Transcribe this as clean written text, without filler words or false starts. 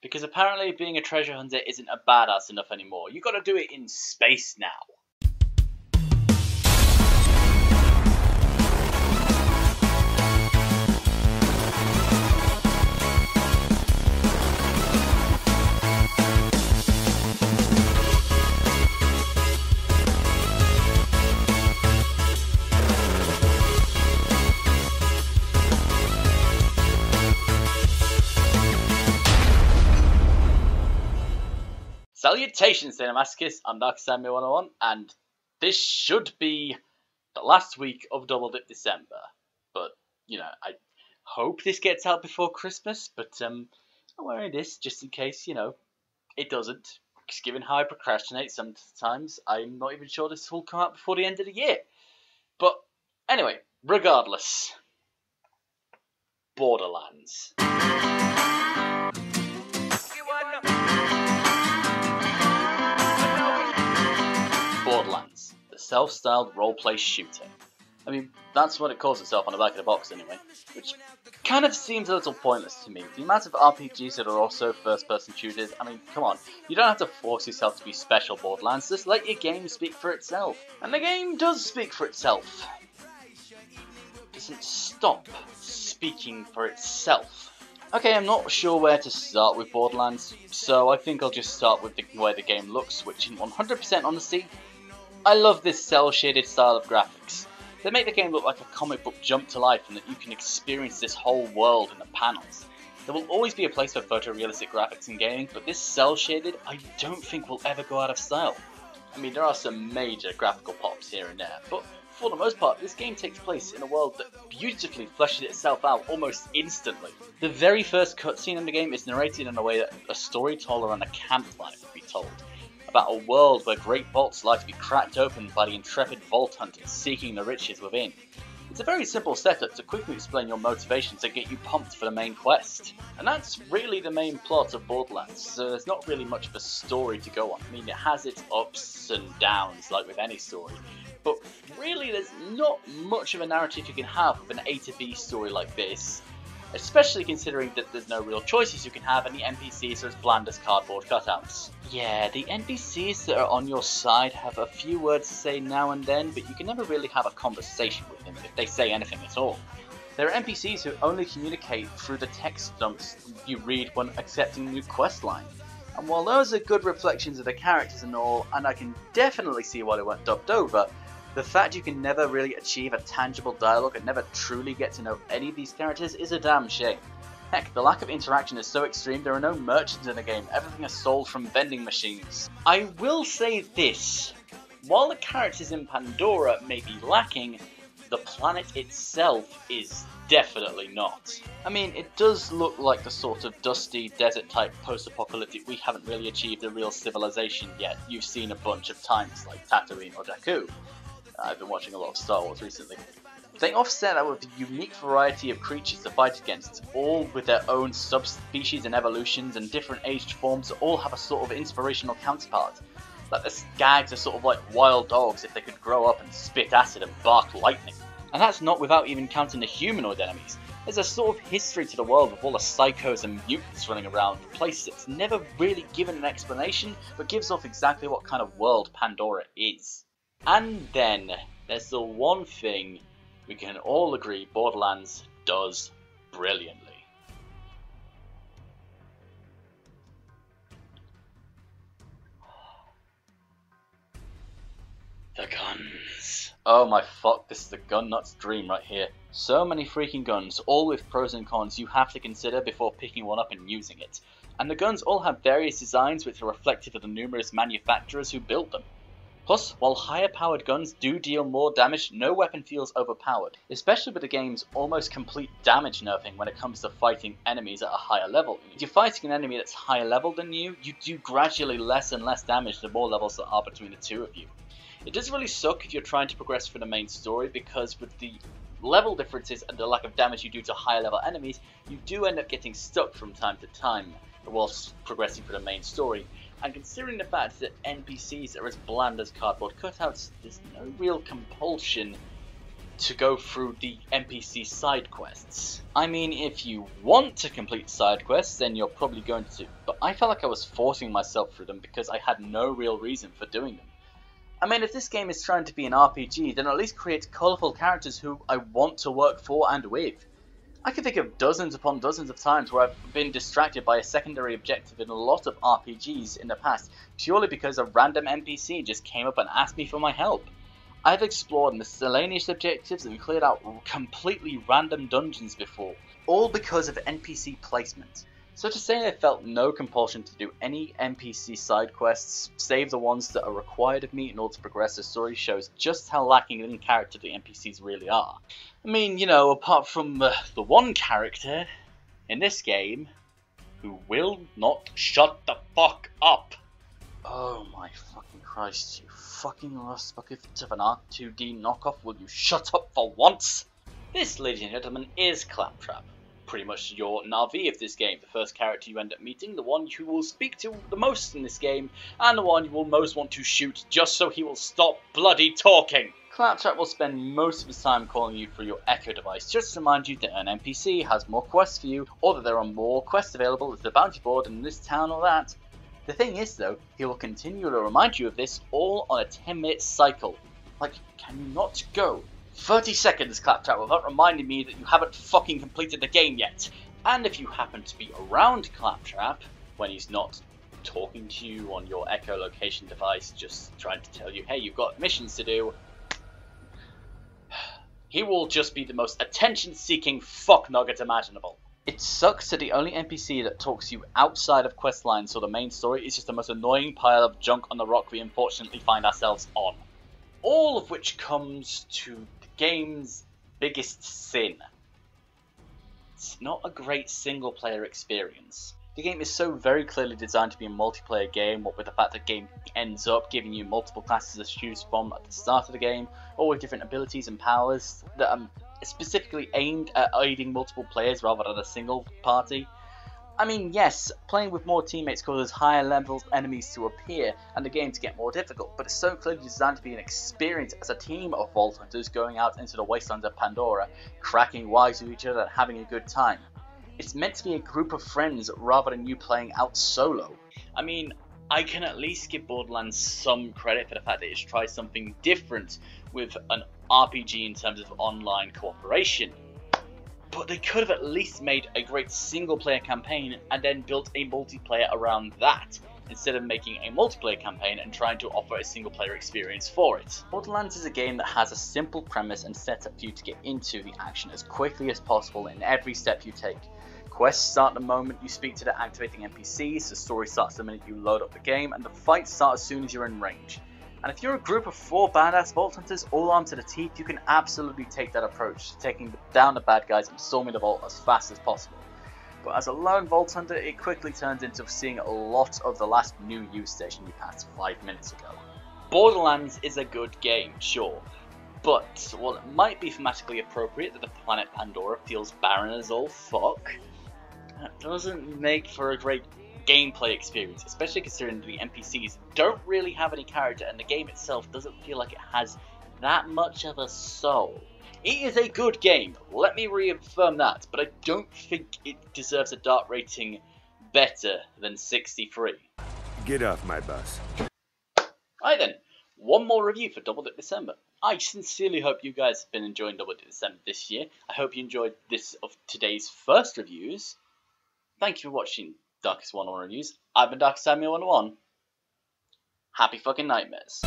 Because apparently being a treasure hunter isn't a badass enough anymore. You gotta do it in space now. Salutations, Cinemasochists, I'm Darkest101, and this should be the last week of Double Dip December. But, you know, I hope this gets out before Christmas, but I'm wearing this just in case, it doesn't. Because given how I procrastinate sometimes, I'm not even sure this will come out before the end of the year. But, anyway, regardless. Borderlands. Borderlands, the self-styled role-play shooter. I mean, that's what it calls itself on the back of the box anyway, which kind of seems a little pointless to me. The amount of RPGs that are also first-person shooters, I mean, come on, you don't have to force yourself to be special Borderlands, just let your game speak for itself. And the game does speak for itself. It doesn't stop speaking for itself. Okay, I'm not sure where to start with Borderlands, so I think I'll just start with the way the game looks, which in 100% honesty, I love this cel-shaded style of graphics. They make the game look like a comic book jump to life and that you can experience this whole world in the panels. There will always be a place for photorealistic graphics in gaming, but this cel-shaded I don't think will ever go out of style. I mean, there are some major graphical pops here and there, but for the most part, this game takes place in a world that beautifully fleshes itself out almost instantly. The very first cutscene in the game is narrated in a way that a story told around a campfire would be told. About a world where great vaults like to be cracked open by the intrepid vault hunters seeking the riches within. It's a very simple setup to quickly explain your motivations and get you pumped for the main quest. And that's really the main plot of Borderlands, so there's not really much of a story to go on. I mean, it has its ups and downs like with any story, but really there's not much of a narrative you can have with an A to B story like this. Especially considering that there's no real choices you can have and the NPCs are as bland as cardboard cutouts. Yeah, the NPCs that are on your side have a few words to say now and then, but you can never really have a conversation with them if they say anything at all. There are NPCs who only communicate through the text dumps you read when accepting a new questline. And while those are good reflections of the characters and all, and I can definitely see why they weren't dubbed over, the fact you can never really achieve a tangible dialogue and never truly get to know any of these characters is a damn shame. Heck, the lack of interaction is so extreme there are no merchants in the game, everything is sold from vending machines. I will say this, while the characters in Pandora may be lacking, the planet itself is definitely not. I mean, it does look like the sort of dusty desert type post-apocalyptic we haven't really achieved a real civilization yet you've seen a bunch of times like Tatooine or Jakku. I've been watching a lot of Star Wars recently. They offset that with the unique variety of creatures to fight against, all with their own subspecies and evolutions and different aged forms that all have a sort of inspirational counterpart. Like the Skags are sort of like wild dogs if they could grow up and spit acid and bark lightning. And that's not without even counting the humanoid enemies. There's a sort of history to the world with all the psychos and mutants running around, a place that's never really given an explanation, but gives off exactly what kind of world Pandora is. And then, there's the one thing we can all agree Borderlands does brilliantly. The guns. Oh my fuck, this is the gun nut's dream right here. So many freaking guns, all with pros and cons you have to consider before picking one up and using it. And the guns all have various designs which are reflective of the numerous manufacturers who built them. Plus, while higher powered guns do deal more damage, no weapon feels overpowered, especially with the game's almost complete damage nerfing when it comes to fighting enemies at a higher level. If you're fighting an enemy that's higher level than you, you do gradually less and less damage the more levels there are between the two of you. It does really suck if you're trying to progress through the main story, because with the level differences and the lack of damage you do to higher level enemies, you do end up getting stuck from time to time whilst progressing through the main story. And considering the fact that NPCs are as bland as cardboard cutouts, there's no real compulsion to go through the NPC side quests. I mean, if you want to complete side quests, then you're probably going to, but I felt like I was forcing myself through them because I had no real reason for doing them. I mean, if this game is trying to be an RPG, then at least create colourful characters who I want to work for and with. I can think of dozens upon dozens of times where I've been distracted by a secondary objective in a lot of RPGs in the past, purely because a random NPC just came up and asked me for my help. I've explored miscellaneous objectives and cleared out completely random dungeons before, all because of NPC placement. So to say I felt no compulsion to do any NPC side quests, save the ones that are required of me in order to progress the story, shows just how lacking in character the NPCs really are. I mean, you know, apart from the one character in this game who will not shut the fuck up. Oh my fucking Christ, you fucking rust bucket of an R2D knockoff, will you shut up for once? This, ladies and gentlemen, is Claptrap. Pretty much your Na'vi of this game, the first character you end up meeting, the one you will speak to the most in this game, and the one you will most want to shoot just so he will stop bloody talking. Claptrap will spend most of his time calling you through your Echo device, just to remind you that an NPC has more quests for you, or that there are more quests available at the bounty board in this town or that. The thing is though, he will continue to remind you of this all on a 10-minute cycle. Like, can you not go 30 seconds, Claptrap, without reminding me that you haven't fucking completed the game yet? And if you happen to be around Claptrap, when he's not talking to you on your echolocation device, just trying to tell you, hey, you've got missions to do, he will just be the most attention-seeking fuck-nugget imaginable. It sucks that the only NPC that talks to you outside of questlines or the main story is just the most annoying pile of junk on the rock we unfortunately find ourselves on. All of which comes to the game's biggest sin. It's not a great single player experience. The game is so very clearly designed to be a multiplayer game, what with the fact that the game ends up giving you multiple classes to choose from at the start of the game, all with different abilities and powers that are specifically aimed at aiding multiple players rather than a single party. I mean, yes, playing with more teammates causes higher level enemies to appear and the game to get more difficult, but it's so clearly designed to be an experience as a team of Vault Hunters going out into the wastelands of Pandora, cracking wise with each other and having a good time. It's meant to be a group of friends rather than you playing out solo. I mean, I can at least give Borderlands some credit for the fact that it's tried something different with an RPG in terms of online cooperation. But they could have at least made a great single player campaign and then built a multiplayer around that, instead of making a multiplayer campaign and trying to offer a single player experience for it. Borderlands is a game that has a simple premise and setup for you to get into the action as quickly as possible in every step you take. Quests start the moment you speak to the activating NPCs, the story starts the minute you load up the game, and the fights start as soon as you're in range. And if you're a group of 4 badass Vault Hunters all armed to the teeth, you can absolutely take that approach, taking down the bad guys and storming the vault as fast as possible. But as a lone Vault Hunter, it quickly turns into seeing a lot of the last new use station you passed 5 minutes ago. Borderlands is a good game, sure. But while it might be thematically appropriate that the planet Pandora feels barren as all fuck, that doesn't make for a great gameplay experience, especially considering the NPCs don't really have any character and the game itself doesn't feel like it has that much of a soul. It is a good game, let me reaffirm that, but I don't think it deserves a dart rating better than 63. Get off my bus. Alright then, one more review for Double Dip December. I sincerely hope you guys have been enjoying Double Dip December this year. I hope you enjoyed this of today's first reviews. Thank you for watching Darkest101 Reviews. I've been Darkest101. Happy fucking nightmares.